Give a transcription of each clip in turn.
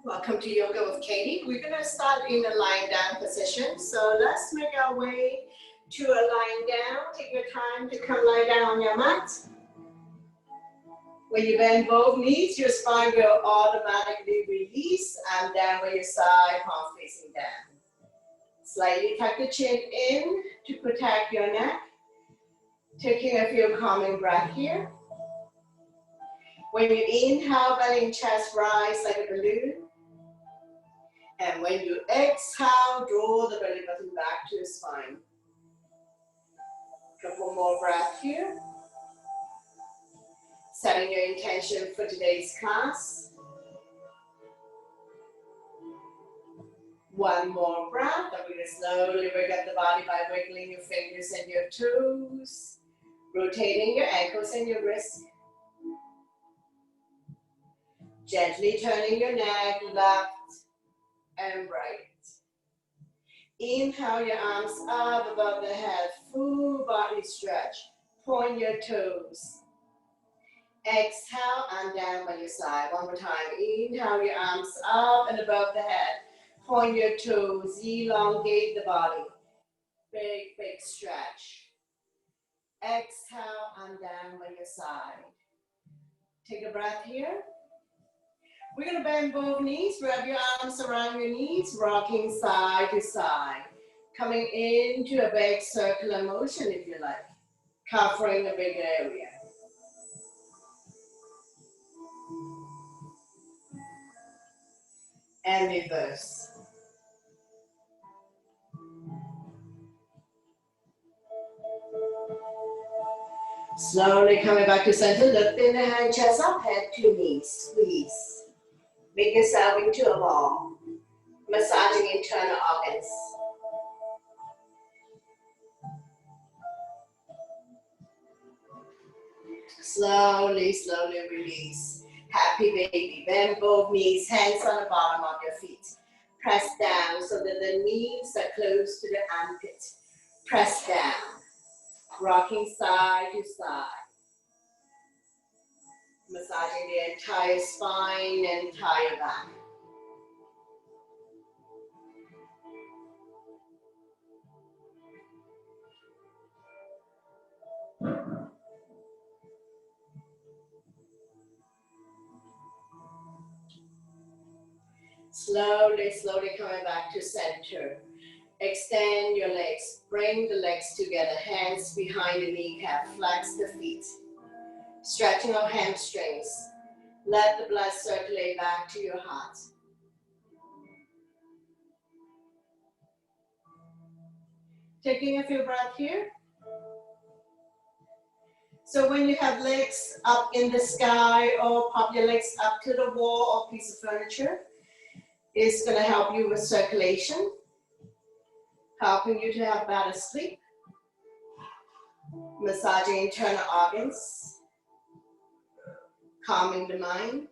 Welcome to Yoga with Katie. We're going to start in a lying down position. So let's make our way to a lying down. Take your time to come lie down on your mat. When you bend both knees, your spine will automatically release and down by your side, palm facing down. Slightly tuck the chin in to protect your neck. Taking a few calming breath here. When you inhale, belly and chest rise like a balloon. And when you exhale, draw the belly button back to your spine. Couple more breaths here. Setting your intention for today's class. One more breath. And we're going to slowly wake up the body by wiggling your fingers and your toes. Rotating your ankles and your wrists. Gently turning your neck left and right. Inhale your arms up above the head, full body stretch. Point your toes. Exhale and down by your side. One more time. Inhale your arms up and above the head. Point your toes, elongate the body. Big, big stretch. Exhale and down by your side. Take a breath here. We're going to bend both knees, wrap your arms around your knees, rocking side to side. Coming into a big circular motion if you like, covering a big area. And reverse. Slowly coming back to center, lifting the hand, chest up, head to knees, squeeze. Make yourself into a ball, massaging internal organs. Slowly, slowly release. Happy baby. Bend both knees, hands on the bottom of your feet. Press down so that the knees are close to the armpit. Press down. Rocking side to side. Massaging the entire spine and entire back. Slowly, slowly coming back to center. Extend your legs. Bring the legs together. Hands behind the kneecap. Flex the feet. Stretching our hamstrings. Let the blood circulate back to your heart. Taking a few breaths here. So when you have legs up in the sky or pop your legs up to the wall or piece of furniture, it's going to help you with circulation, helping you to have better sleep, massaging internal organs, calming the mind.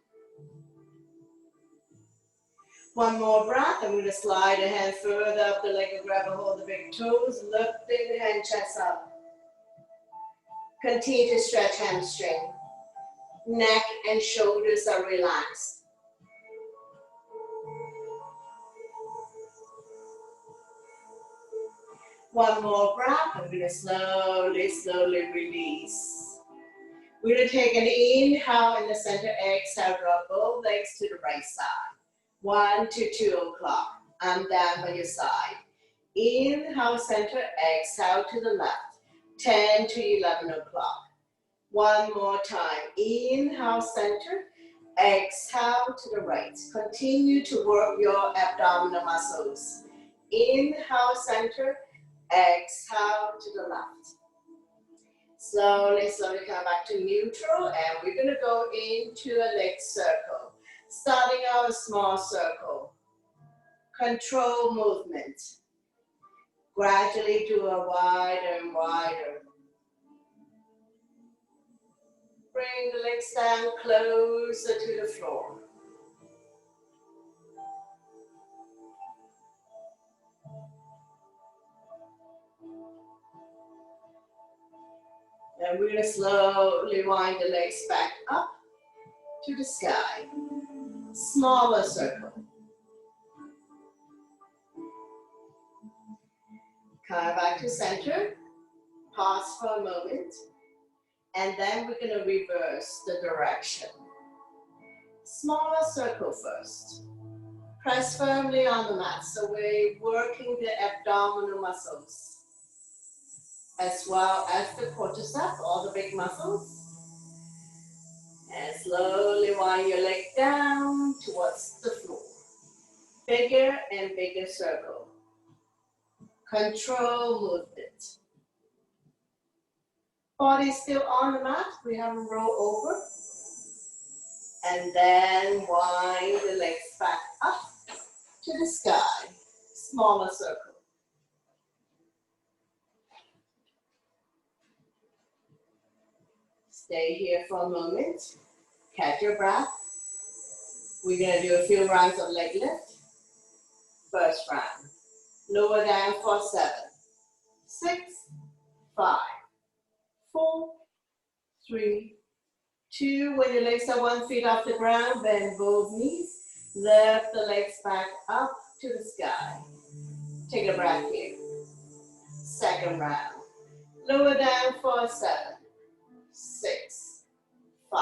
One more breath. I'm going to slide the hand further up the leg and grab a hold of the big toes, lifting the hand chest up. Continue to stretch hamstring. Neck and shoulders are relaxed. One more breath. I'm going to slowly, slowly release. We're going to take an inhale in the center, exhale, drop both legs to the right side. 1 to 2 o'clock. And down by your side. Inhale, center, exhale to the left. 10 to 11 o'clock. One more time. Inhale, center. Exhale to the right. Continue to work your abdominal muscles. Inhale, center. Exhale to the left. Slowly, slowly come back to neutral, and we're going to go into a leg circle. Starting out a small circle. Control movement. Gradually do a wider and wider. Bring the legs down closer to the floor. And we're going to slowly wind the legs back up to the sky. Smaller circle. Come back to center. Pause for a moment. And then we're going to reverse the direction. Smaller circle first. Press firmly on the mat. So we're working the abdominal muscles as well as the quadriceps, all the big muscles. And slowly wind your leg down towards the floor. Bigger and bigger circle. Control movement. Body still on the mat. We have a roll over. And then wind the legs back up to the sky. Smaller circle. Stay here for a moment. Catch your breath. We're going to do a few rounds of leg lift. First round. Lower down for 7, 6, 5, 4, 3, 2. When your legs are 1 foot off the ground, bend both knees. Lift the legs back up to the sky. Take a breath here. Second round. Lower down for 7, 6, 5,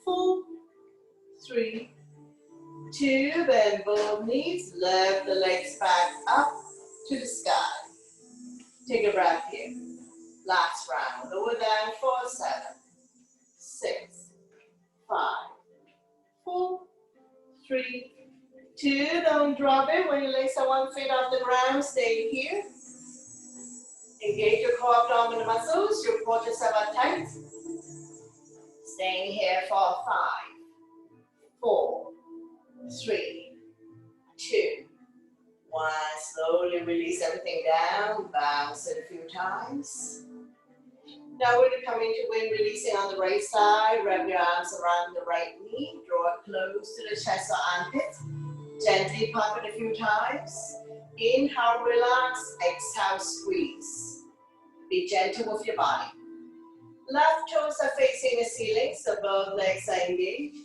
4, 3, 2. Bend both knees. Lift the legs back up to the sky. Take a breath here. Last round. Lower down for 7, 6, 5, 4, 3, 2. Don't drop it. When your legs are 1 foot off the ground, stay here. Engage your core abdominal muscles. Your quadriceps are tight. Staying here for 5, 4, 3, 2, 1. Slowly release everything down. Bounce it a few times. Now we're going to come into wind releasing on the right side. Wrap your arms around the right knee. Draw it close to the chest or armpit. Gently pump it a few times. Inhale, relax. Exhale, squeeze. Be gentle with your body. Left toes are facing the ceiling, so both legs are engaged.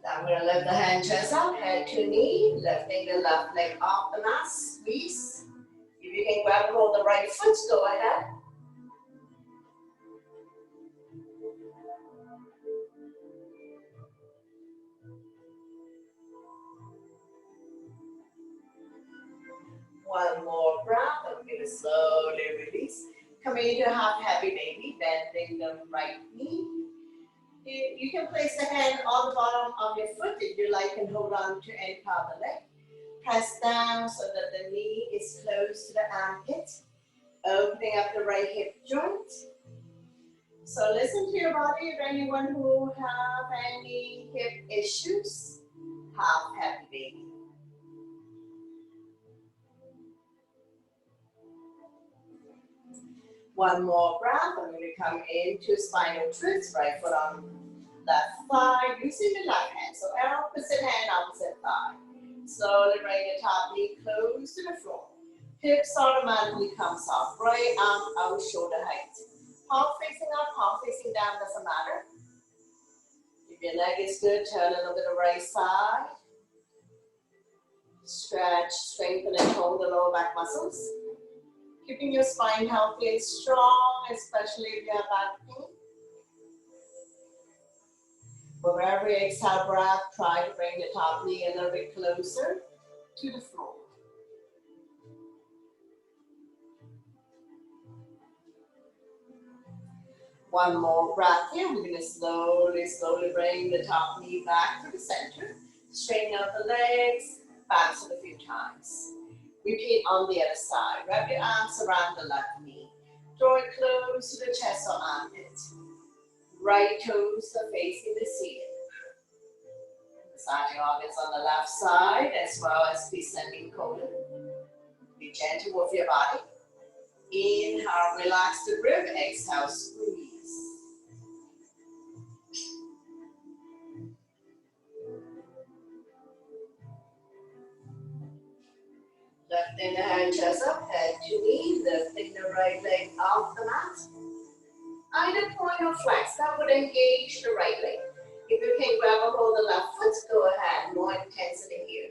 Now I'm going to lift the hand chest up, head to knee, lifting the left leg off the mat, squeeze. If you can grab hold of the right foot, go ahead. One more breath, and we're going to slowly release. Coming into half happy baby, bending the right knee. You can place the hand on the bottom of your foot if you like and hold on to any part of the leg. Press down so that the knee is close to the armpit. Opening up the right hip joint. So listen to your body. If anyone who have any hip issues, half happy baby. One more breath. I'm going to come into spinal twists. Right foot on left thigh. Using the left hand. So opposite hand, opposite thigh. Slowly bring your top knee close to the floor. Hips automatically come soft. Right arm out, shoulder height. Palm facing up, palm facing down, doesn't matter. If your leg is good, turn a little bit to the right side. Stretch, strengthen and tone the lower back muscles. Keeping your spine healthy and strong, especially if you have back pain. With every exhale breath, try to bring the top knee a little bit closer to the floor. One more breath here. We're going to slowly bring the top knee back to the center. Straighten out the legs, bounce it a few times. Repeat on the other side. Wrap your arms around the left knee. Draw it close to the chest or armpit. Right toes are facing the ceiling. Massaging organs on the left side as well as descending colon. Be gentle with your body. Inhale, relax the grip. Exhale, squeeze. Lifting the hand chest up, head to knee, lifting the right leg off the mat. Either point or flex, that would engage the right leg. If you can grab a hold of the left foot, go ahead, more intensity here.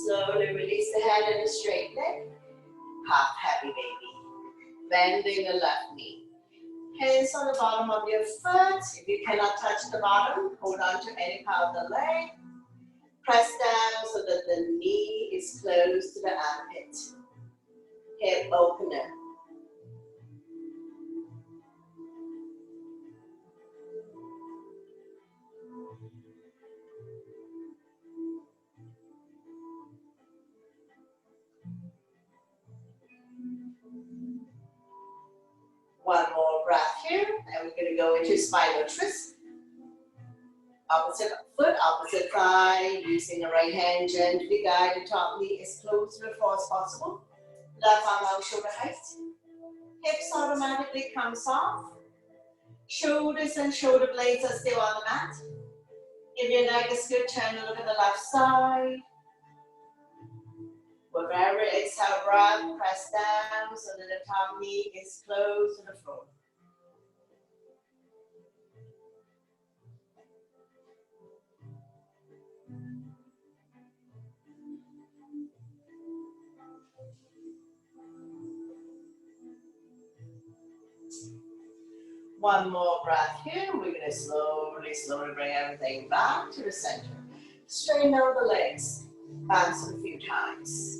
Slowly release the head and the straight leg. Half happy baby. Bending the left knee. Hands on the bottom of your foot. If you cannot touch the bottom, hold on to any part of the leg. Press down so that the knee is close to the armpit. Hip opener. One more breath here, and we're going to go into spinal twist. Opposite foot, opposite thigh, using the right hand gently guide the top knee as close to the floor as possible. Left arm out shoulder height. Hips automatically comes off. Shoulders and shoulder blades are still on the mat. If your neck is good, turn and look at the left side. With every exhale breath, press down so that the top knee is close to the floor. One more breath here. We're going to slowly bring everything back to the center. Straighten out the legs. Bounce a few times.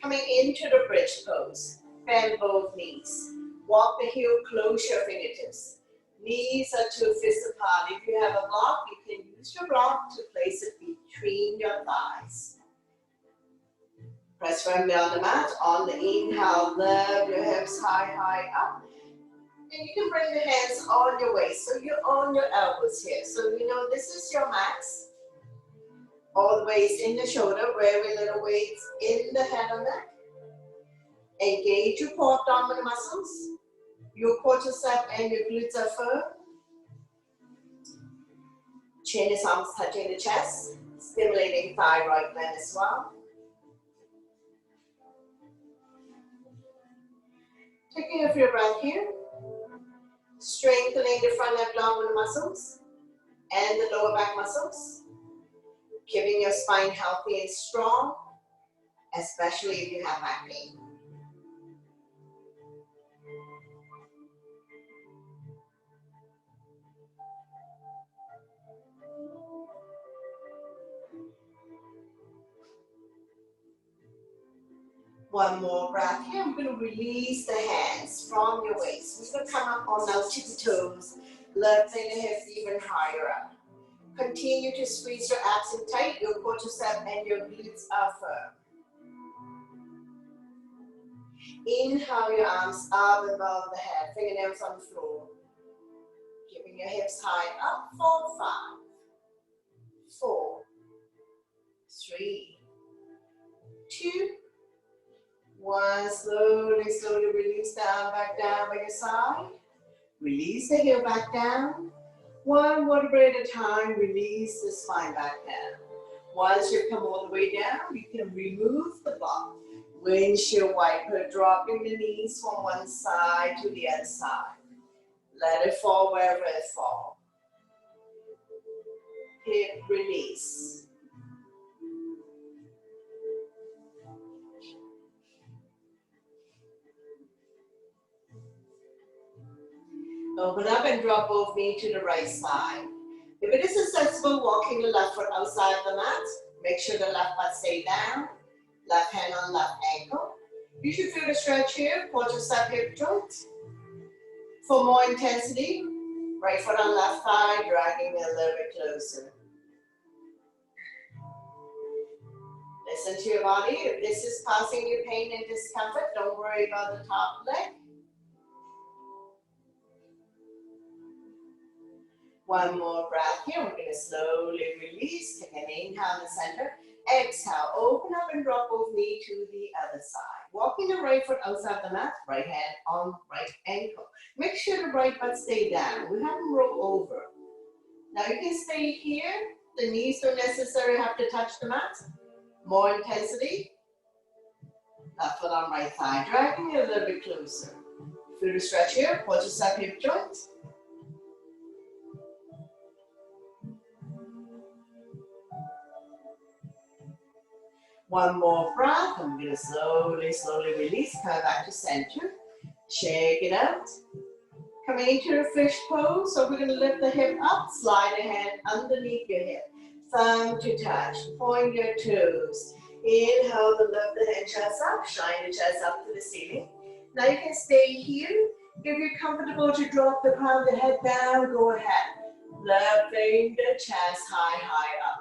Coming into the bridge pose. Bend both knees. Walk the heel, close your fingertips. Knees are 2 fists apart. If you have a block, you can use your block to place it between your thighs. Press firmly on the mat. On the inhale, lift your hips high up. And you can bring the hands on your waist, so you're on your elbows here. So you know this is your max. All the waist in the shoulder, very little weight in the head and neck. Engage your core abdominal muscles. Your quadricep and your glutes are firm. Chin is almost touching the chest, stimulating thyroid gland as well. Taking a few breaths here. Strengthening the front abdominal muscles and the lower back muscles. Keeping your spine healthy and strong, especially if you have back pain. One more breath here. I'm going to release the hands from your waist. We're going to come up on those tippy toes, lifting the hips even higher up. Continue to squeeze your abs in tight. Your quadricep and your glutes are firm. Inhale your arms up above the head, fingernails on the floor. Keeping your hips high up for 5, 4, 3, 2, 1. Slowly release down by your side. Release the heel back down. One vertebra at a time, release the spine back down. Once you come all the way down, you can remove the block. Windshield wiper, dropping the knees from one side to the other side. Let it fall wherever it falls. Hip release. Open up and drop both knees to the right side. If it is accessible, walking the left foot outside the mat. Make sure the left butt stay down. Left hand on left ankle. You should feel the stretch here, quadricep hip joint. For more intensity, right foot on left thigh, dragging it a little bit closer. Listen to your body. If this is causing you pain and discomfort, don't worry about the top leg. One more breath here. We're going to slowly release. Take an inhale in the center. Exhale. Open up and drop both knee to the other side. Walking the right foot outside the mat. Right hand on right ankle. Make sure the right butt stay down. We have them roll over. Now you can stay here. The knees don't necessarily have to touch the mat. More intensity. Left foot on right thigh. Dragging it a little bit closer. Feel the stretch here. Pull yourself hip joint. One more breath. I'm going to slowly release. Come back to center. Check it out. Coming into the fish pose. So we're going to lift the hip up. Slide the hand underneath your hip. Thumb to touch. Point your toes. Inhale to lift the head chest up. Shine the chest up to the ceiling. Now you can stay here. If you're comfortable to drop the crown of the head down, go ahead. Lifting the chest high up.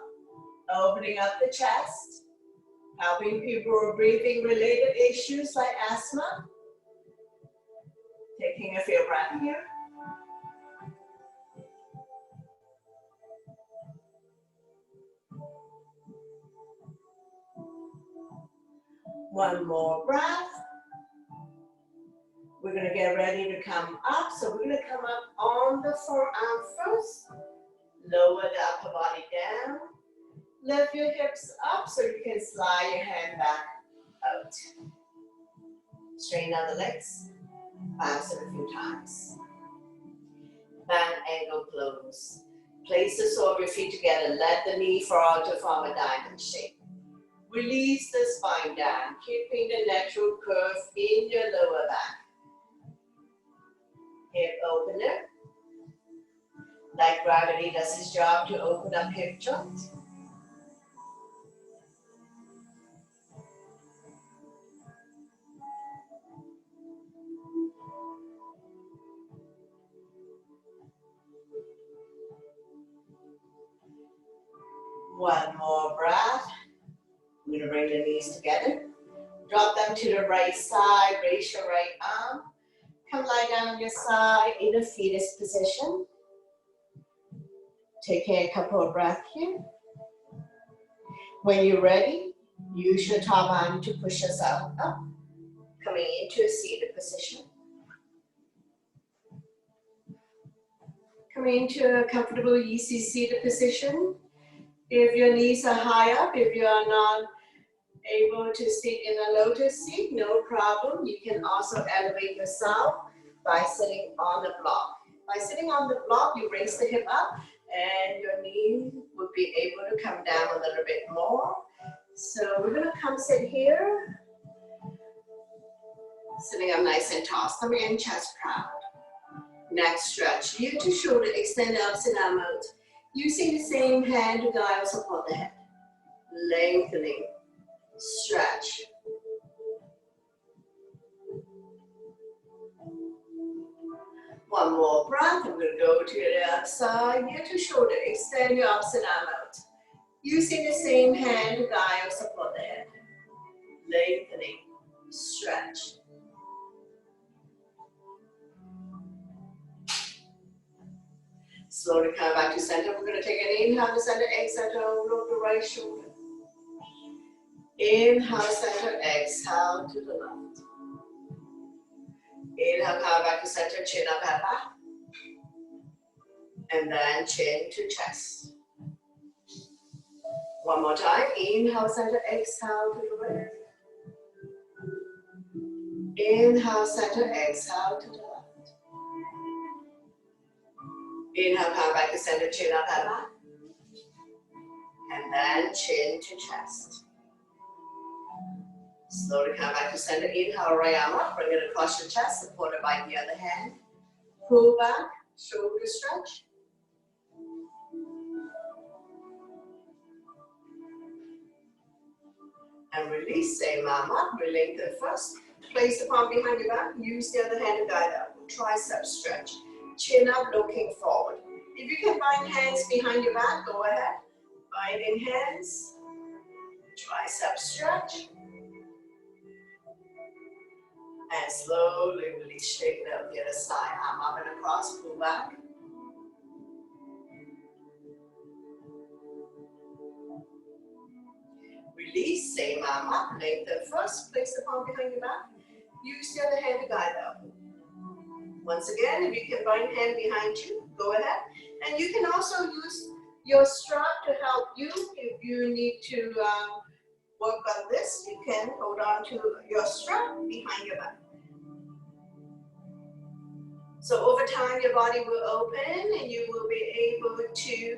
Opening up the chest. Helping people with breathing related issues like asthma. Taking a few breaths here. One more breath. We're going to get ready to come up. So we're going to come up on the forearm first. Lower the upper body down. Lift your hips up so you can slide your hand back out. Straighten out the legs. Bounce it a few times. Bend, ankle, close. Place the sole of your feet together. Let the knee fall to form a diamond shape. Release the spine down, keeping the natural curve in your lower back. Hip opener. Like gravity does its job to open up hip joint. One more breath. We're going to bring the knees together. Drop them to the right side. Raise your right arm. Come lie down on your side in a fetus position. Taking a couple of breaths here. When you're ready, use your top arm to push yourself up. Coming into a seated position. Coming into a comfortable, easy seated position. If your knees are high up, if you are not able to sit in a lotus seat, no problem. You can also elevate yourself by sitting on the block. By sitting on the block, you raise the hip up and your knee would be able to come down a little bit more. So we're going to come sit here. Sitting up nice and tall, stomach in, chest proud. Neck stretch, ear to shoulder, extend up, sit arm out. Using the same hand to guide or support the head. Lengthening, stretch. One more breath, I'm going to go to the other side, ear to shoulder, extend your opposite arm out. Using the same hand to guide or support the head. Lengthening, stretch. Slowly come back to center. We're going to take an inhale to center, exhale, look the right shoulder. Inhale, center, exhale to the left. Inhale, come back to center, chin up, head back. And then chin to chest. One more time. Inhale, center, exhale to the right. Inhale, center, exhale to the left. Inhale, come back to center, chin up, head back. And then chin to chest. Slowly come back to center. Inhale, right arm up. Bring it across your chest, supported by the other hand. Pull back, shoulder stretch. And release, same arm up. Lengthen first. Place the palm behind your back. Use the other hand to guide up. Tricep stretch. Chin up, looking forward. If you can bind hands behind your back, go ahead. Binding hands. Tricep stretch. And slowly release, straighten out the other side. Arm up and across, pull back. release, same arm up, lengthen first, place the palm behind your back. Use the other hand to guide up. Once again, if you can find hand behind you, go ahead. And you can also use your strap to help you if you need to work on this. You can hold on to your strap behind your back. So over time, your body will open and you will be able to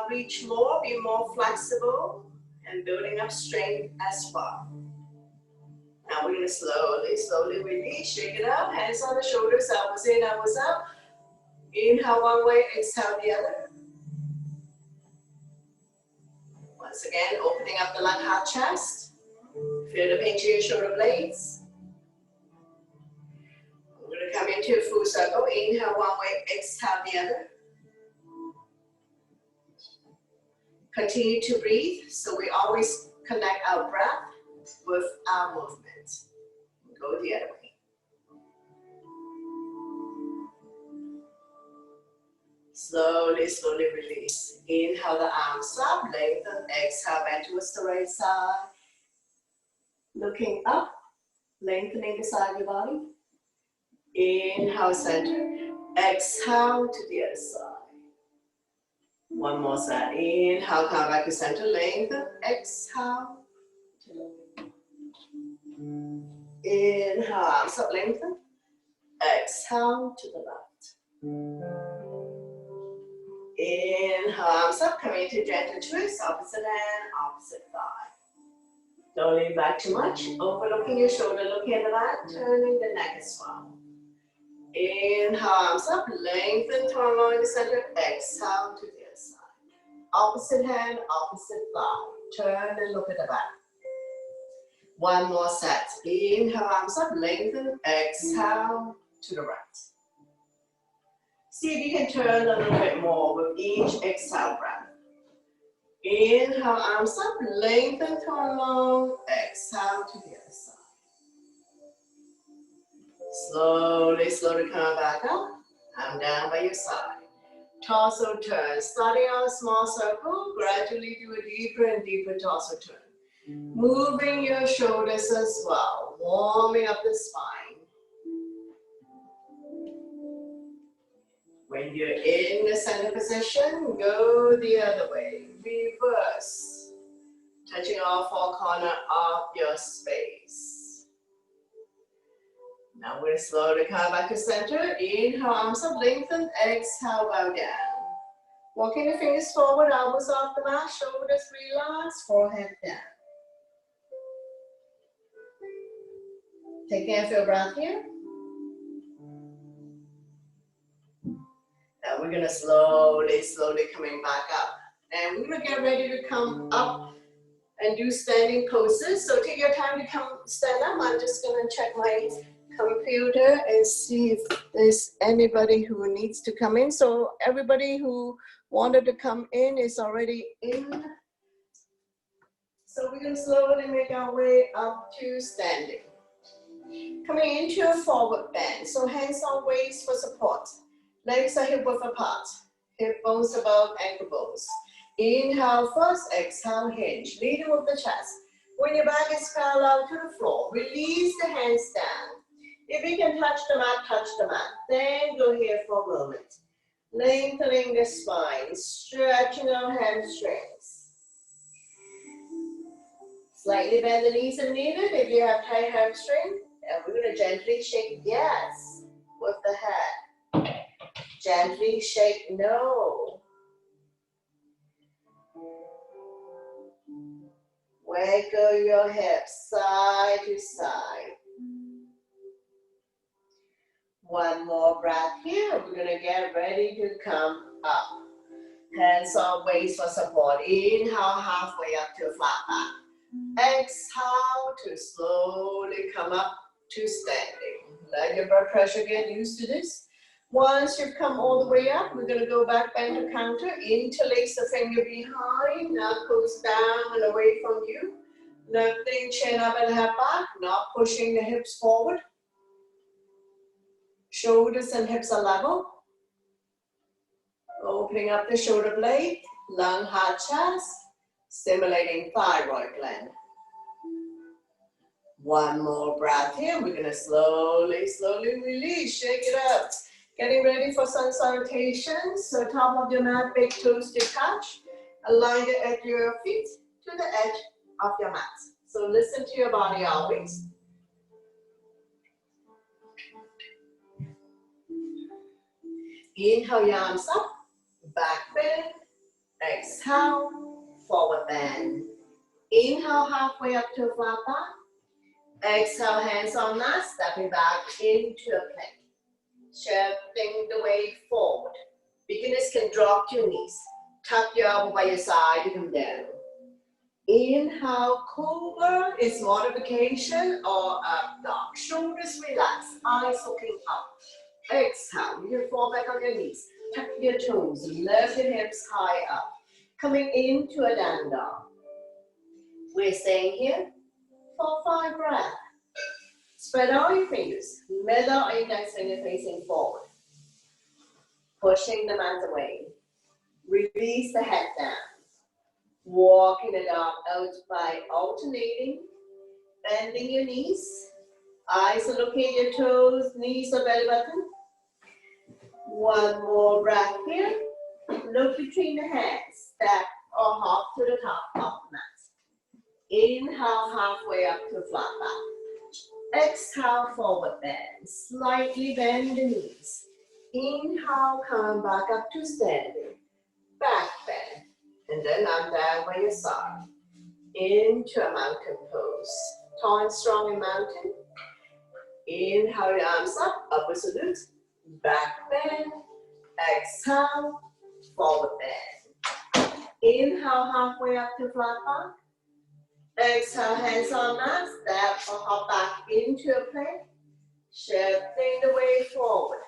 reach more, be more flexible, and building up strength as well. Now we're going to slowly release, shake it up, hands on the shoulders, elbows in, elbows up. Inhale one way, exhale the other. Once again, opening up the lung, heart, chest. Feel the pain to your shoulder blades. We're going to come into a full circle. Inhale one way, exhale the other. Continue to breathe, so we always connect our breath with our movement. Go the other way. Slowly release. Inhale the arms up, lengthen, exhale back towards the right side. Looking up, lengthening the side of your body. Inhale, center. Exhale to the other side. One more side. Inhale, come back to center, lengthen. Exhale. Inhale, arms up, lengthen. Exhale to the left. Inhale, arms up, coming into gentle twist, opposite hand, opposite thigh. Don't lean back too much, overlooking your shoulder, looking at the back, turning the neck as well. Inhale, arms up, lengthen, turn along the center, exhale to the other side. Opposite hand, opposite thigh. Turn and look at the back. One more set. Inhale, arms up, lengthen, exhale to the right. See if you can turn a little bit more with each exhale breath. Inhale, arms up, lengthen, turn long, exhale to the other side. Slowly come back up. I'm down by your side. Torso turn. Starting out a small circle, gradually do a deeper and deeper torso turn. Moving your shoulders as well, warming up the spine. When you're in the center position, go the other way. Reverse. Touching all four corners of your space. Now we're slowly come back to center. Inhale, arms up, lengthen. Exhale, bow down. Walking the fingers forward, elbows off the mat, shoulders relax, forehead down. Take care of your breath here. Now we're gonna slowly coming back up. And we're gonna get ready to come up and do standing poses. So take your time to come stand up. I'm just gonna check my computer and see if there's anybody who needs to come in. So everybody who wanted to come in is already in. So we're gonna slowly make our way up to standing. Coming into a forward bend. So hands on waist for support. Legs are hip width apart. Hip bones above ankle bones. Inhale first, exhale, hinge. Leading with the chest. When your back is parallel to the floor, release the hands down. If you can touch the mat, touch the mat. Then go here for a moment. Lengthening the spine, stretching our hamstrings. Slightly bend the knees if needed if you have tight hamstring. And we're going to gently shake yes with the head. Gently shake no. Wiggle your hips side to side. One more breath here. We're going to get ready to come up. Hands on waist for support. Inhale halfway up to a flat back. Exhale to slowly come up to standing. Let your blood pressure get used to this. Once you've come all the way up, we're going to go back bend to counter. Interlace the finger behind. Knuckles down and away from you. Lifting chin up and head back. Not pushing the hips forward. Shoulders and hips are level. Opening up the shoulder blade. Lung, heart, chest. stimulating thyroid gland. One more breath here. We're gonna slowly, slowly release, shake it up. Getting ready for sun salutation. So top of your mat, big toes to touch. Align the edge of your feet to the edge of your mat. So listen to your body always. Inhale your arms up, back bend. Exhale, forward bend. Inhale halfway up to a flat back. Exhale, hands on mat, stepping back into a plank. Shifting the weight forward. Beginners can drop to your knees. Tuck your elbow by your side to come down. Inhale, cobra is modification or up dog. Shoulders relaxed, eyes looking up. Exhale, you can fall back on your knees. Tuck your toes, lift your hips high up. Coming into a down dog. We're staying here for 5 breaths. Spread out your fingers, middle index finger facing forward. Pushing the mat away. Release the head down. Walking the dog out by alternating, bending your knees. Eyes are looking at your toes, knees are belly button. One more breath here. Look between the hands, step or hop to the top of the mat. Inhale halfway up to flat back. Exhale, forward bend. Slightly bend the knees. Inhale, come back up to standing. Back bend. And then I'm down by your side. Into a mountain pose. Tall and strong in mountain. Inhale your arms up, upward salute. Back bend. Exhale, forward bend. Inhale, halfway up to flat back. Exhale, hands on mat, step or hop back into a plank. Shifting the weight forward.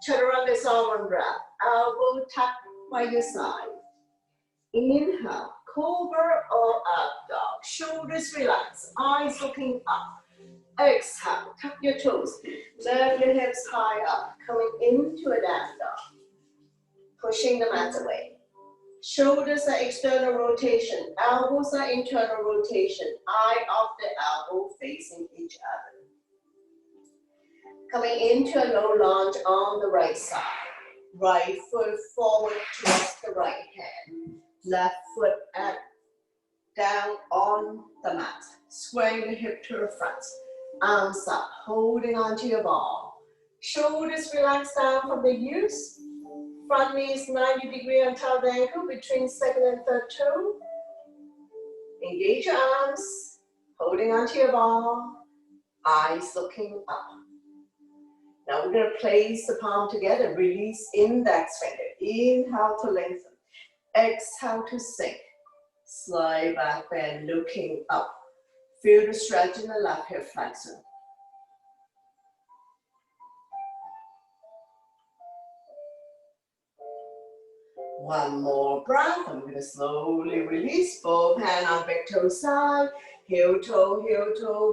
Chaturanga all one breath. Elbow tucked by your side. Inhale, cobra or up dog. Shoulders relaxed, eyes looking up. Exhale, tuck your toes. Lift your hips high up. Coming into a down dog. Pushing the mat away. Shoulders are external rotation, elbows are internal rotation, eye of the elbow facing each other. Coming into a low lunge on the right side. Right foot forward towards the right hand. Left foot down on the mat. Squaring the hip to the front. Arms up, holding onto your ball. Shoulders relax down from the use. Front knee is 90 degrees on top of the ankle between second and third toe. Engage your arms, holding onto your ball, eyes looking up. Now we're going to place the palm together, release index finger. Inhale to lengthen, exhale to sink. Slide back bend, looking up. Feel the stretch in the left hip flexor. One more breath. I'm going to slowly release. Both hands on big toe side. Heel toe,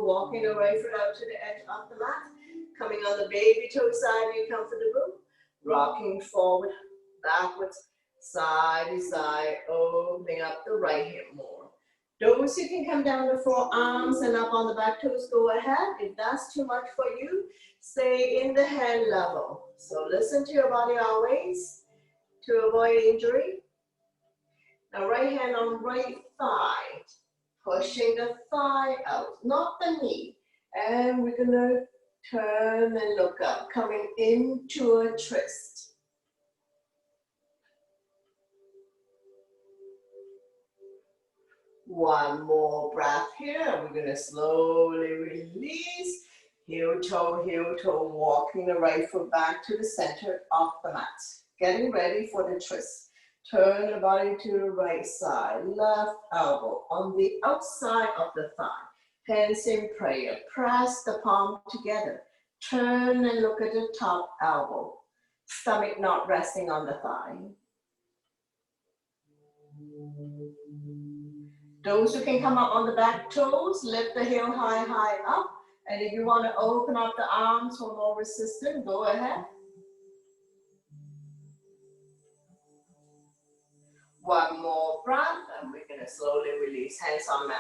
walking the right foot out to the edge of the mat. Coming on the baby toe side, being comfortable. Rocking forward, backwards, side to side, opening up the right hip more. Those who can come down the forearms and up on the back toes, go ahead. If that's too much for you, stay in the hand level. So listen to your body always. To avoid injury. Now right hand on right thigh, pushing the thigh out, not the knee. And we're gonna turn and look up, coming into a twist. One more breath here. We're gonna slowly release. Heel toe, walking the right foot back to the center of the mat. Getting ready for the twist. Turn the body to the right side. Left elbow on the outside of the thigh. Hands in prayer. Press the palm together. Turn and look at the top elbow. Stomach not resting on the thigh. Those who can come up on the back toes, lift the heel high up. And if you want to open up the arms for more resistance, go ahead. One more breath, and we're going gonna slowly release, hands on mat.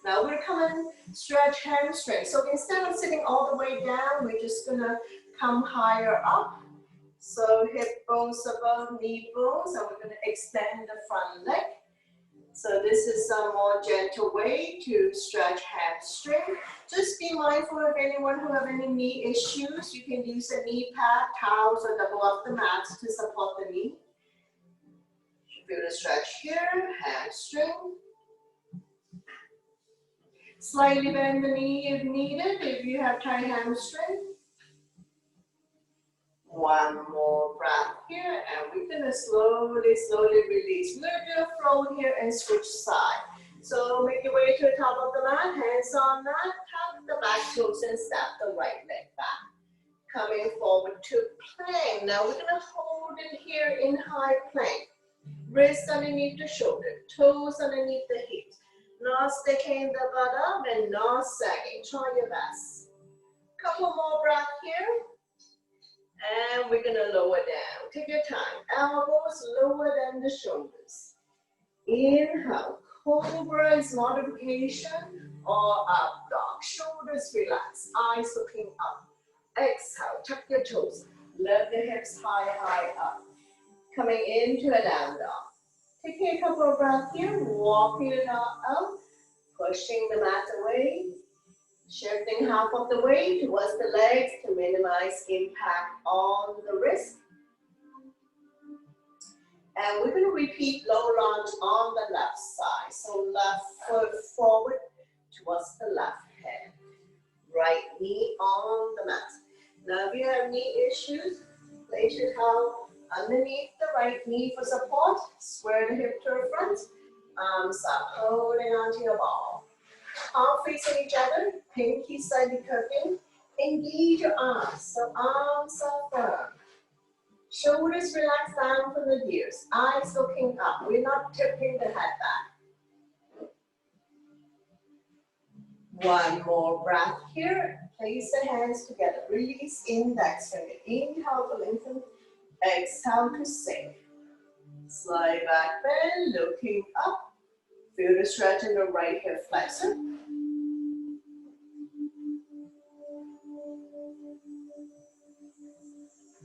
Now we're coming, stretch hamstring. So instead of sitting all the way down, we're just gonna come higher up. So hip bones above knee bones, and we're gonna extend the front leg. So this is a more gentle way to stretch hamstring. Just be mindful of anyone who have any knee issues. You can use a knee pad, towels, or double up the mats to support the knee. Feel the stretch here, hamstring. Slightly bend the knee if needed, if you have tight hamstring. One more breath here, and we're gonna slowly, slowly release. We're gonna do a float here and switch side. So make your way to the top of the mat, hands on mat, tuck the back toes and step the right leg back. Coming forward to plank. Now we're gonna hold it here in high plank. Wrists underneath the shoulder, toes underneath the hips. Not sticking the butt up and not sagging. Try your best. Couple more breaths here. And we're gonna lower down. Take your time. Elbows lower than the shoulders. Inhale. Cobra is modification or up dog. Shoulders relax. Eyes looking up. Exhale. Tuck your toes. Lift the hips high, high up. Coming into a down dog. Taking a couple of breaths here. Walking it out. Pushing the mat away. Shifting half of the weight towards the legs to minimize impact on the wrist. And we're going to repeat low lunge on the left side. So left foot forward towards the left hand. Right knee on the mat. Now if you have knee issues, place your towel underneath the right knee for support. Square the hip to the front. Arms up, holding onto your ball. Palms facing each other, pinky slightly curving. Engage your arms, so arms are firm. Shoulders relax down from the ears, eyes looking up. We're not tipping the head back. One more breath here. Place the hands together. Release index finger. Inhale to lengthen. Exhale to sink. Slide back, bend, looking up. Feel the stretch in the right hip flexor.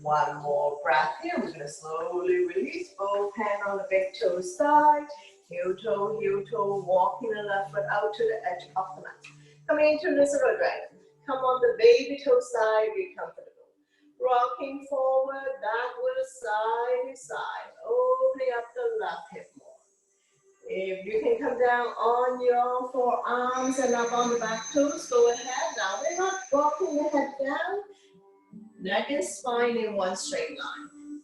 One more breath here. We're going to slowly release. Both hands on the big toe side. Heel toe, walking the left foot out to the edge of the mat. Coming into Lizard Dragon. Come on the baby toe side, be comfortable. Rocking forward, backward, side to side. Opening up the left hip more. If you can come down on your forearms and up on the back toes, go ahead. Now we're not dropping the head down. Neck and spine in one straight line.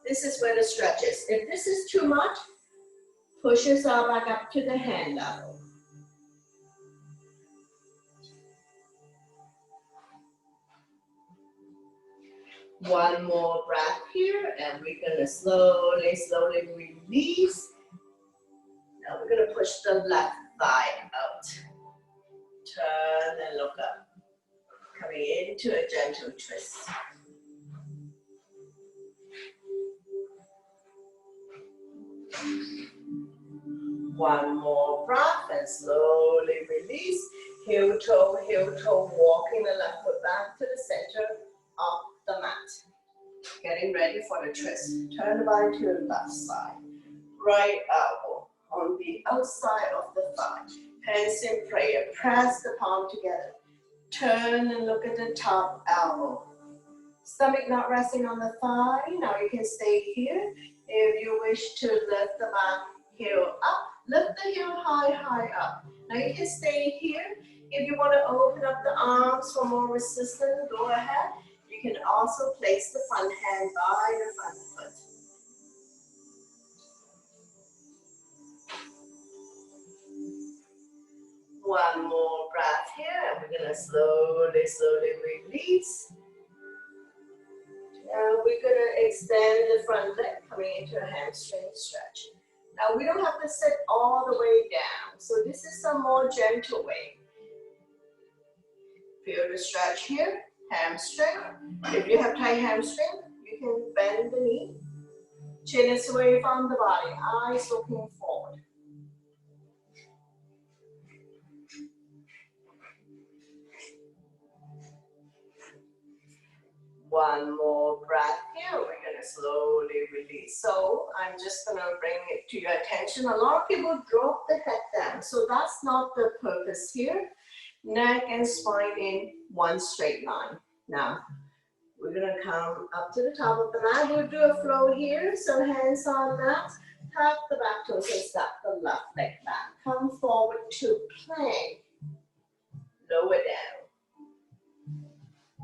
This is where the stretch is. If this is too much, push yourself back up to the hand level. One more breath here, and we're gonna slowly, slowly release. Now we're gonna push the left thigh out. Turn and look up. Coming into a gentle twist. One more breath and slowly release. Heel toe, walking the left foot back to the center of the mat. Getting ready for the twist. Turn the body to the left side. Right elbow on the outside of the thigh. Hands in prayer. Press the palm together. Turn and look at the top elbow. Stomach not resting on the thigh. Now you can stay here. If you wish to lift the back heel up, lift the heel high, high up. Now you can stay here. If you want to open up the arms for more resistance, go ahead. You can also place the front hand by the front foot. One more breath here, and we're going to slowly, slowly release. Now we're going to extend the front leg, coming into a hamstring stretch. Now we don't have to sit all the way down, so this is a more gentle way. Feel the stretch here, hamstring. If you have tight hamstring, you can bend the knee. Chin is away from the body, eyes looking forward. One more breath here. We're gonna slowly release. So I'm just gonna bring it to your attention. A lot of people drop the head down. So that's not the purpose here. Neck and spine in one straight line. Now, we're gonna come up to the top of the mat. We'll do a flow here. So hands on mat. Tap the back toes and step the left leg back. Come forward to plank. Lower down.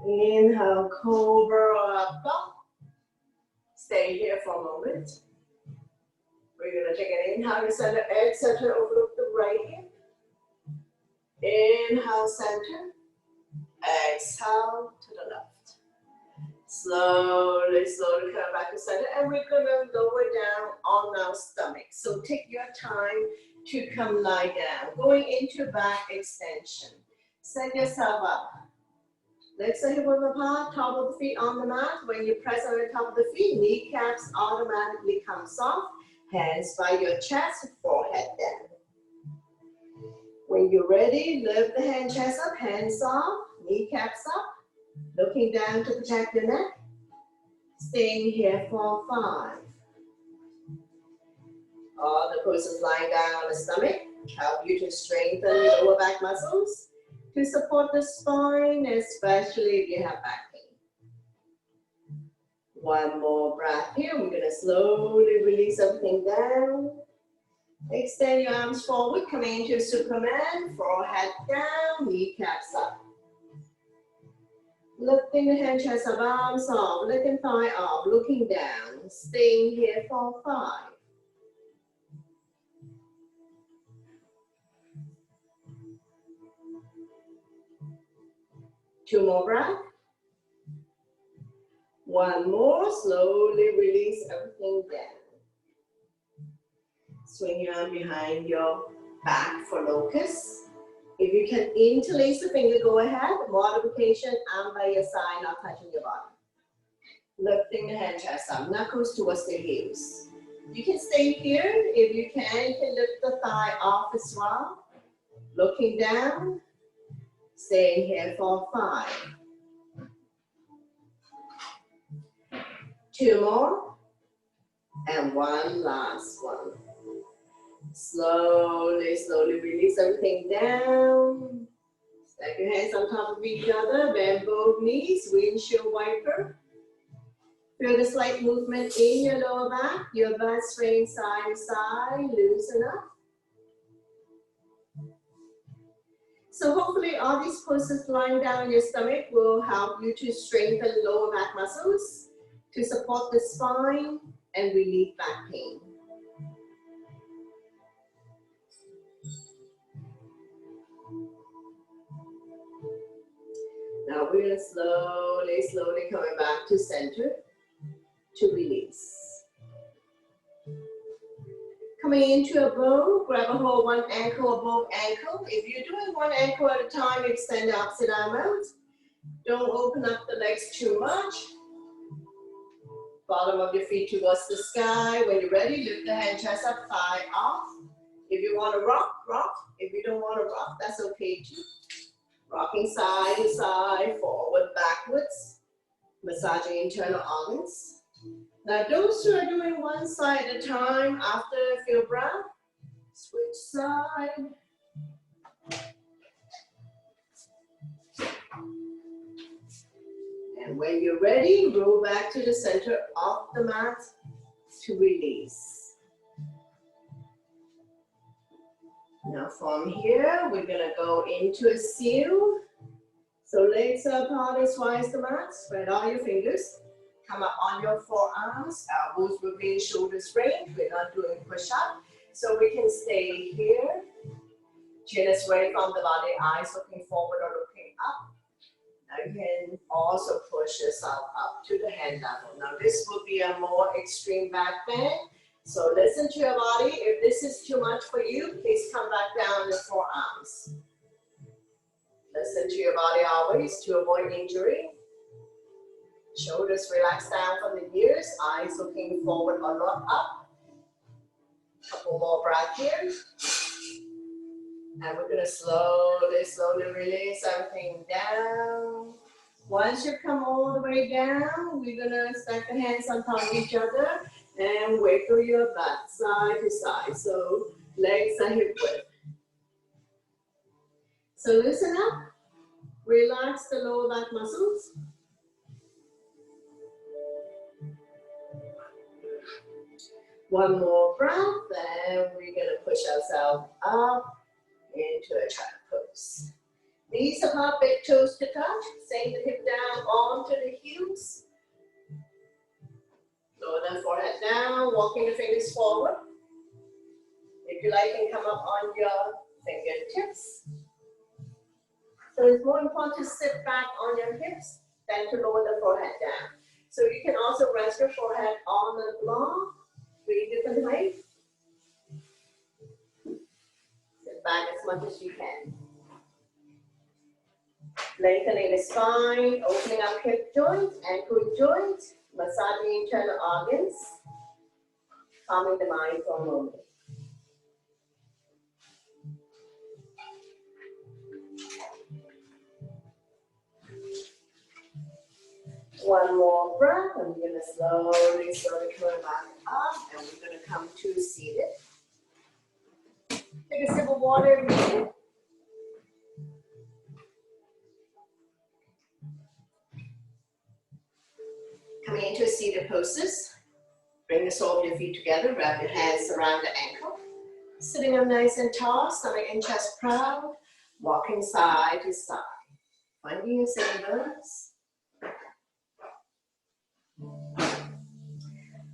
Inhale, cobra up, up. Stay here for a moment. We're gonna take an inhale to center, exhale to overlook the right hip. Inhale, center. Exhale to the left. Slowly, slowly come back to center, and we're gonna lower down on our stomach. So take your time to come lie down. Going into back extension. Set yourself up. Legs are hip width apart, top of the feet on the mat. When you press on the top of the feet, kneecaps automatically come soft. Hands by your chest, forehead down. When you're ready, lift the hand chest up, hands off, kneecaps up. Looking down to protect the neck. Staying here for 5. All the poses lying down on the stomach help you to strengthen your lower back muscles to support the spine, especially if you have back pain. One more breath here. We're gonna slowly release everything down. Extend your arms forward, coming into Superman, forehead down, kneecaps up. Lifting the hand, chest up, arms off, lifting thigh up, looking down, staying here for 5. Two more breaths. One more, slowly release everything down. Swing your arm behind your back for locust. If you can interlace the finger, go ahead. Modification, arm by your side, not touching your body. Lifting the hand, chest up, knuckles towards the heels. You can stay here. If you can lift the thigh off as well. Looking down, staying here for 5. 2 more, and one last one. Slowly, slowly release everything down. Stack your hands on top of each other, bend both knees, windshield wiper. Feel the slight movement in your lower back, your butt swaying side to side, loosen up. So hopefully all these poses lying down on your stomach will help you to strengthen lower back muscles, to support the spine and relieve back pain. Now we're gonna slowly, slowly coming back to center to release. Coming into a bow, grab a hold one ankle or both ankle. If you're doing one ankle at a time, extend the opposite arm out. Don't open up the legs too much. Bottom of your feet towards the sky. When you're ready, lift the hand, chest up, thigh off. If you want to rock, rock. If you don't want to rock, that's okay too. Rocking side to side, forward, backwards. Massaging internal organs. Now those who are doing one side at a time, after a few breaths, switch side. And when you're ready, roll back to the center of the mat to release. Now from here, we're gonna go into a seal. So legs are apart as wide as the mat, spread all your fingers. Come up on your forearms, elbows within shoulder straight. We're not doing push-up. So we can stay here. Chin is away from the body, eyes looking forward or looking up. Now you can also push yourself up to the hand level. Now this will be a more extreme back bend. So listen to your body. If this is too much for you, please come back down on the forearms. Listen to your body always to avoid injury. Shoulders relax down from the ears, eyes looking forward or not up. Couple more breaths here. And we're gonna slowly, slowly release everything down. Once you come all the way down, we're gonna stack the hands on top of each other and wiggle your butt side to side. So legs are hip width. So loosen up, relax the lower back muscles. One more breath, and we're gonna push ourselves up into a child pose. Knees apart, big toes to touch. Sink the hip down onto the heels. Lower the forehead down, walking the fingers forward. If you like, you can come up on your fingertips. So it's more important to sit back on your hips than to lower the forehead down. So you can also rest your forehead on the block. 3 different ways. Sit back as much as you can. Lengthening the spine, opening up hip joints, ankle joints, massaging internal organs, calming the mind for a moment. One more breath, and we're going to slowly come back up, and we're going to come to seated. Take a sip of water if needed. Coming into seated poses. Bring the sole of your feet together, wrap your hands around the ankle. Sitting up nice and tall, stomach and chest proud, walking side to side. Finding your sitting bones.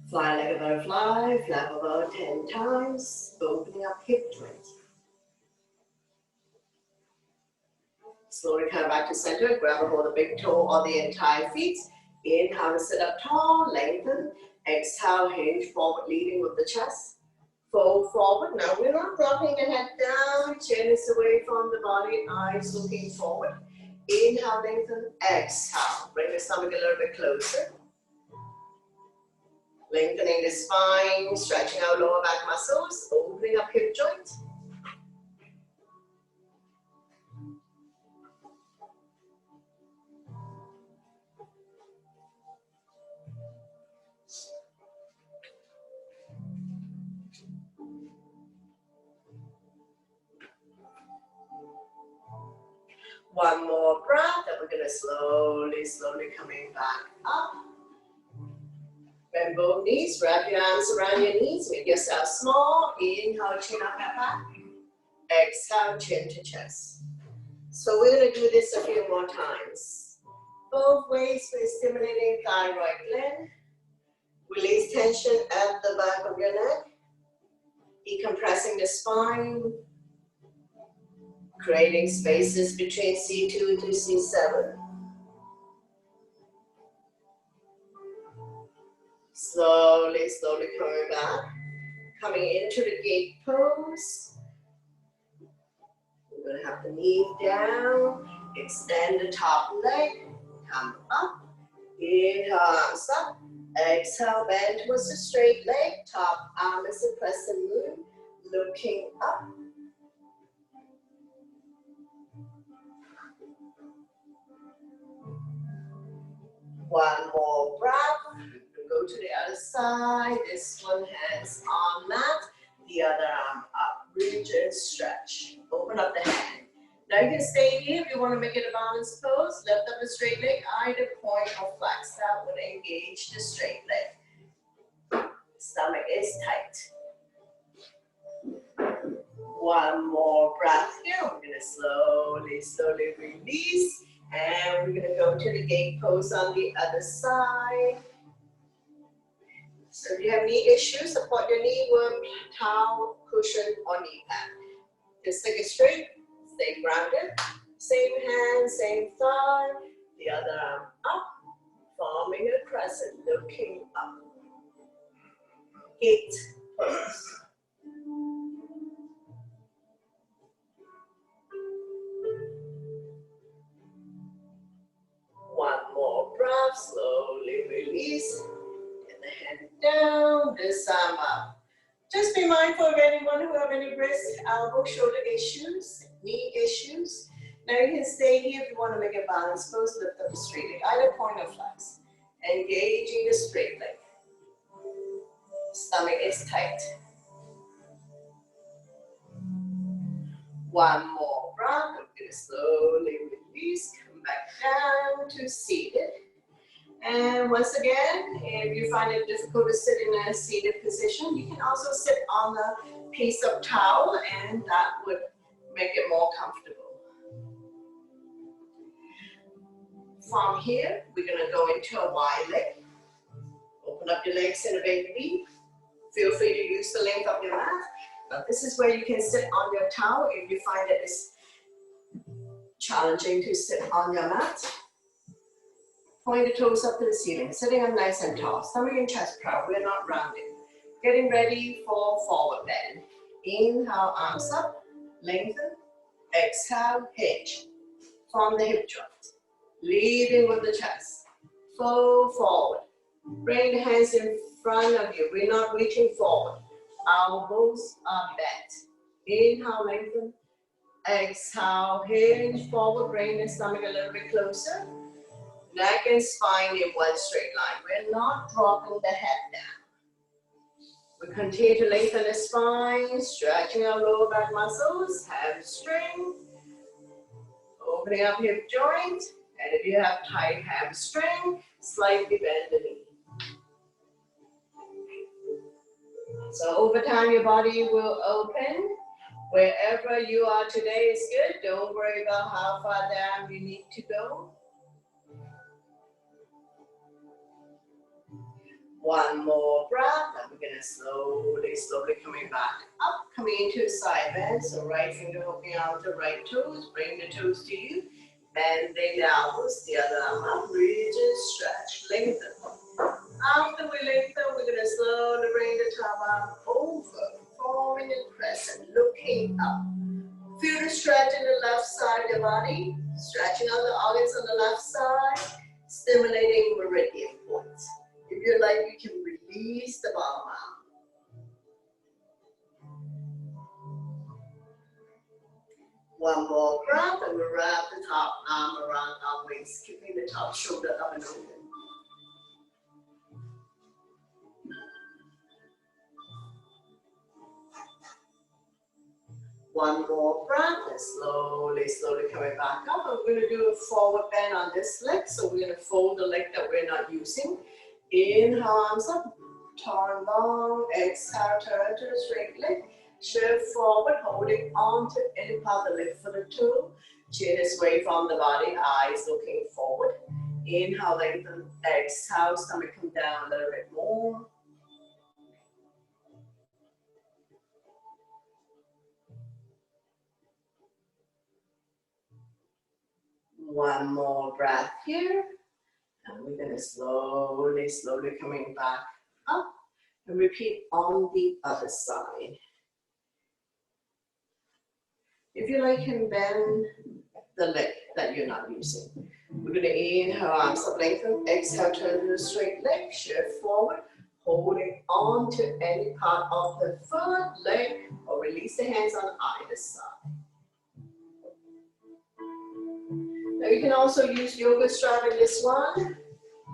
Fly like a butterfly, flap about 10 times, opening up hip joints. Slowly come back to center, grab a hold of the big toe or the entire feet. Inhale to sit up tall, lengthen. Exhale, hinge forward, leading with the chest. Fold forward. Now we're not dropping the head down, chin is away from the body, eyes looking forward. Inhale, lengthen, exhale. Bring the stomach a little bit closer. Lengthening the spine, stretching out lower back muscles, opening up hip joints. One more breath, and we're going to slowly coming back up. Bend both knees, wrap your arms around your knees, make yourself small. Inhale, chin up and back. Exhale, chin to chest. So we're going to do this a few more times. Both ways, we're stimulating thyroid gland. Release tension at the back of your neck. Decompressing the spine. Creating spaces between C2 to C7. Slowly coming back. Coming into the gate pose. We're going to have the knee down. Extend the top leg. Come up. Inhale, arms up. Exhale, bend towards the straight leg. Top arm is a crescent moon. Looking up. One more breath. Go to the other side. This one hands on mat. The other arm up. Reach and stretch. Open up the hand. Now you can stay here if you want to make it a balanced pose. Lift up the straight leg. Either point or flex. That would engage the straight leg. Stomach is tight. One more breath here. We're going to slowly release. And we're going to go to the gate pose on the other side. So if you have knee issues, support your knee with towel, cushion, or knee pad. Just take it straight, stay grounded. Same hand, same thigh. The other arm up, forming a crescent, looking up. Gate pose. One more breath, slowly release. Get the hand down, this arm up. Just be mindful of anyone who have any wrist, elbow, shoulder issues, knee issues. Now you can stay here if you want to make a balance pose, lift up the straight leg, either point or flex. Engaging the straight leg. Stomach is tight. One more breath. I'm going to slowly release. Come back down to seated. And once again, if you find it difficult to sit in a seated position, you can also sit on a piece of towel, and that would make it more comfortable. From here, we're going to go into a wide leg. Open up your legs in a baby V. Feel free to use the length of your mat. But this is where you can sit on your towel if you find it is challenging to sit on your mat. Point the toes up to the ceiling, sitting up nice and tall. Stomach and chest proud, we're not rounding. Getting ready for forward bend. Inhale, arms up, lengthen. Exhale, hinge. From the hip joint. Leading with the chest. Fold forward. Bring the hands in front of you. We're not reaching forward. Elbows are bent. Inhale, lengthen. Exhale, hinge forward. Bring the stomach a little bit closer. Neck and spine in one straight line. We're not dropping the head down. We continue to lengthen the spine, stretching our lower back muscles, hamstring. Opening up hip joint. And if you have tight hamstring, slightly bend the knee. So over time, your body will open. Wherever you are today is good. Don't worry about how far down you need to go. One more breath, and we're going to slowly coming back up, coming into a side bend. So right finger hooking out the right toes, bring the toes to you. Bending the elbows, the other arm up, reach and stretch, lengthen. After we lengthen, we're going to slowly bring the top arm over, forming a crescent, looking up. Feel the stretch in the left side of the body, stretching out the organs on the left side, stimulating meridian points. If you like, you can release the bottom arm. One more breath, and we wrap the top arm around our waist, keeping the top shoulder up and open. One more breath, and slowly coming back up. And we're going to do a forward bend on this leg, so we're going to fold the leg that we're not using. Inhale, arms up, turn long, exhale, turn to the straight leg. Shift forward, holding on to any part of the leg for the toe. Chin is away from the body, eyes looking forward. Inhale, lengthen, exhale, stomach come down a little bit more. One more breath here. And we're going to slowly coming back up. And repeat on the other side. If you like, you can bend the leg that you're not using. We're going to inhale, arms up, lengthen, exhale, turn to the straight leg, shift forward, holding on to any part of the foot, leg, or release the hands on either side. Now you can also use yoga strap in this one.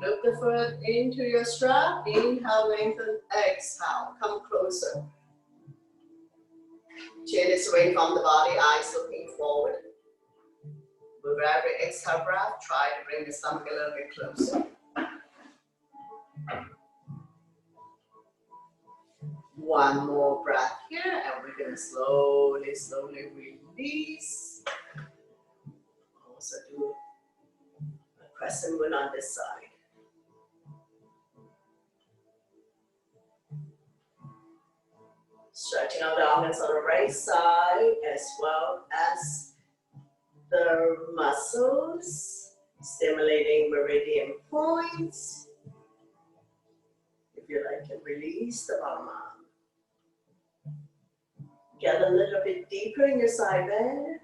Loop the foot into your strap, inhale, lengthen, exhale, come closer. Chin is away from the body, eyes looking forward. With every exhale breath, try to bring the stomach a little bit closer. One more breath here, and we're going to slowly release. Also do a crescent moon on this side. Stretching out the arms on the right side as well as the muscles, stimulating meridian points. If you like to release the bottom arm. Get a little bit deeper in your side bend.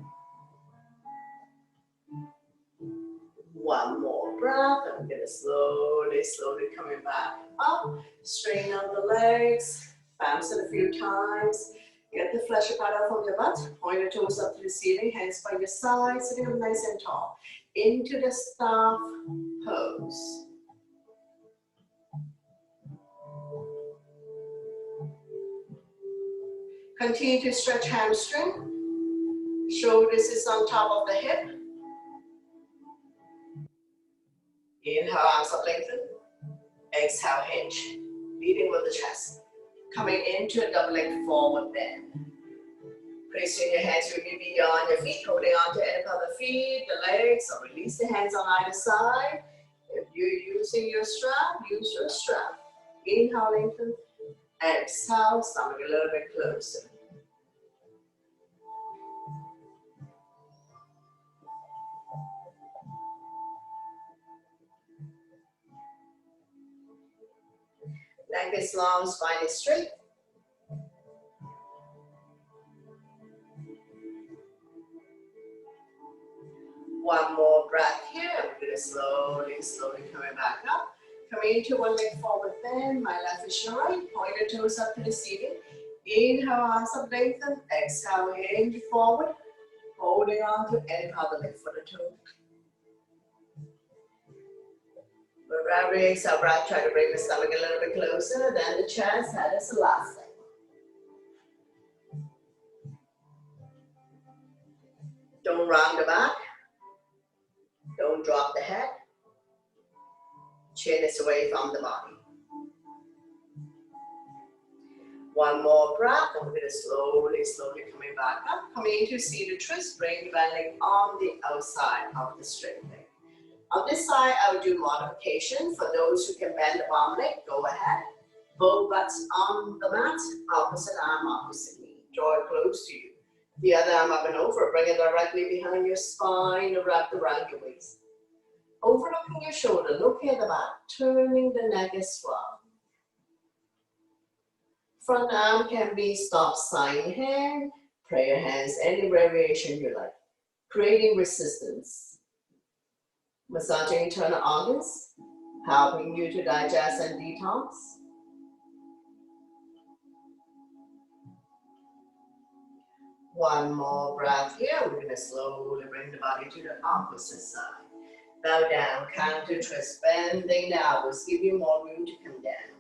One more breath. I'm going to slowly coming back up. Straighten out the legs. Bounce it a few times. Get the flesh up out from your butt. Point your toes up to the ceiling, hands by your side, sitting up nice and tall. Into the staff pose. Continue to stretch hamstring. Shoulders is on top of the hip. Inhale, arms up, lengthen. Exhale, hinge. Leading with the chest. Coming into a double leg forward bend. Placing your hands will be beyond your feet, holding on to any of the feet, the legs, or release the hands on either side. If you're using your strap, use your strap. Inhale, lengthen. Exhale, stomach a little bit closer. Neck is long, spine is straight. One more breath here. We're going to slowly coming back up. Coming into one leg forward bend. My left is your right. Point your toes up to the ceiling. Inhale, arms up, lengthen. Exhale, hinge forward. Holding on to any other leg for the toe. Wherever you exhale, breath, try to bring the stomach a little bit closer. Then the chest. That is the last thing. Don't round the back. Don't drop the head. Chin is away from the body. One more breath, and we're going to slowly coming back up. Coming into seated twist, bring the back leg on the outside of the straight leg. On this side, I will do modification. For those who can bend the bottom leg, go ahead. Both butts on the mat, opposite arm, opposite knee. Draw it close to you. The other arm up and over, bring it directly behind your spine, wrap around your waist. Overlooking your shoulder, looking at the back, turning the neck as well. Front arm can be stop sign hand, prayer hands, any variation you like. Creating resistance. Massaging internal organs, helping you to digest and detox. One more breath here. We're going to slowly bring the body to the opposite side. Bow down, counter twist, bending the elbows, give you more room to come down.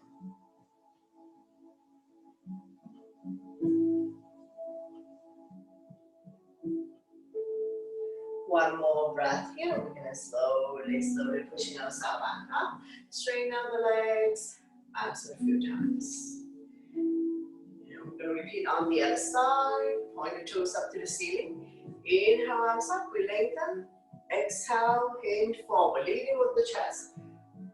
One more breath here. We're going to slowly pushing ourselves back up. Straighten out the legs, bounce a few times. We're going to repeat on the other side. Point your toes up to the ceiling. Inhale, arms up, we lengthen. Exhale, hinge forward, leading with the chest.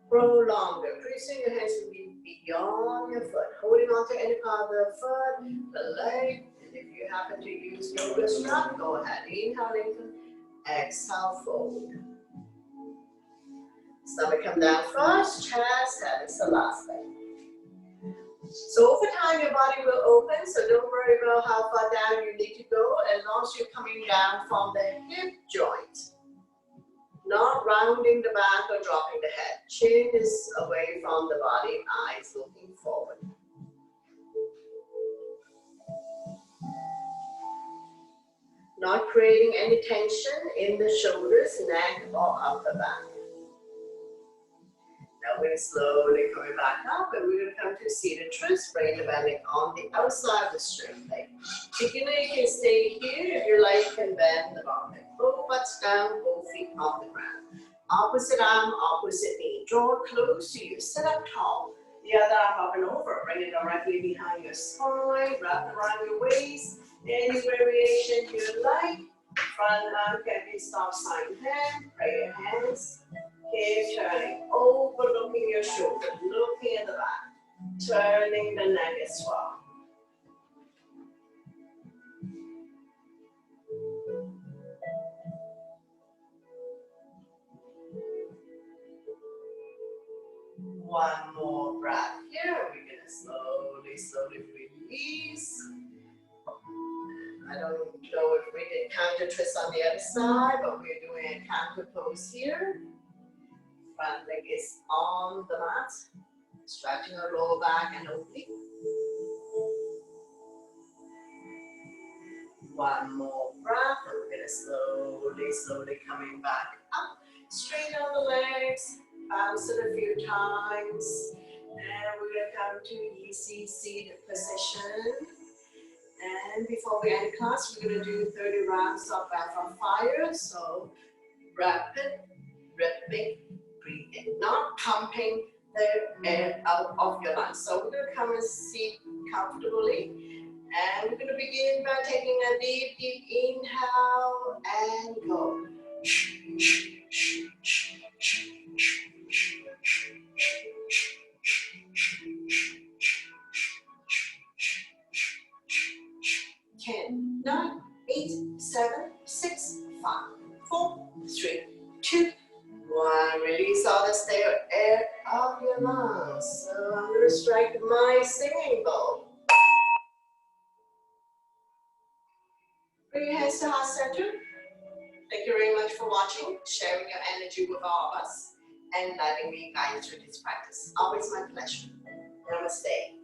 Grow longer. Creasing your hands will be beyond your foot. Holding on to any part of the foot, the leg. And if you happen to use yoga strap, go ahead. Inhale, lengthen. Exhale, fold. Stomach come down first, chest, that is the last thing. So over time, your body will open, so don't worry about how far down you need to go, as long as you're coming down from the hip joint. Not rounding the back or dropping the head. Chin is away from the body, eyes looking forward. Not creating any tension in the shoulders, neck, or upper back. Now we're slowly coming back up, and we're going to come to seated twist, bring the belly on the outside of the straight leg. Beginner, you can stay here. If you like, you can bend the bottom leg. Both butts down, both feet on the ground. Opposite arm, opposite knee. Draw close to you. Sit up tall. The other arm up and over. Bring it directly behind your spine. Wrap around your waist. Any variation you like. Front arm can be stop sign hand. Prayer hands. Keep turning, overlooking your shoulder, looking at the back, turning the neck as well. One more breath here. We're going to slowly release. I don't know if we did counter twist on the other side, but we're doing a counter pose here. Front leg is on the mat, stretching our lower back and oblique. One more breath, and we're gonna slowly coming back up. Straighten out the legs, bounce it a few times. And we're gonna come to easy seated position. And before we end class, we're gonna do 30 rounds of back on fire. So rapid, rhythmic breathing, not pumping the air out of your lungs. So we're gonna come and sit comfortably. And we're gonna begin by taking a deep, deep inhale and go. 10, 9, 8, 7, 6, 5, 4, 3, 2, 1. Release all the stale air of your lungs. So I'm going to strike my singing bowl. Bring your hands to heart center. Thank you very much for watching, sharing your energy with all of us, and letting me guide you through this practice. Always my pleasure. Namaste.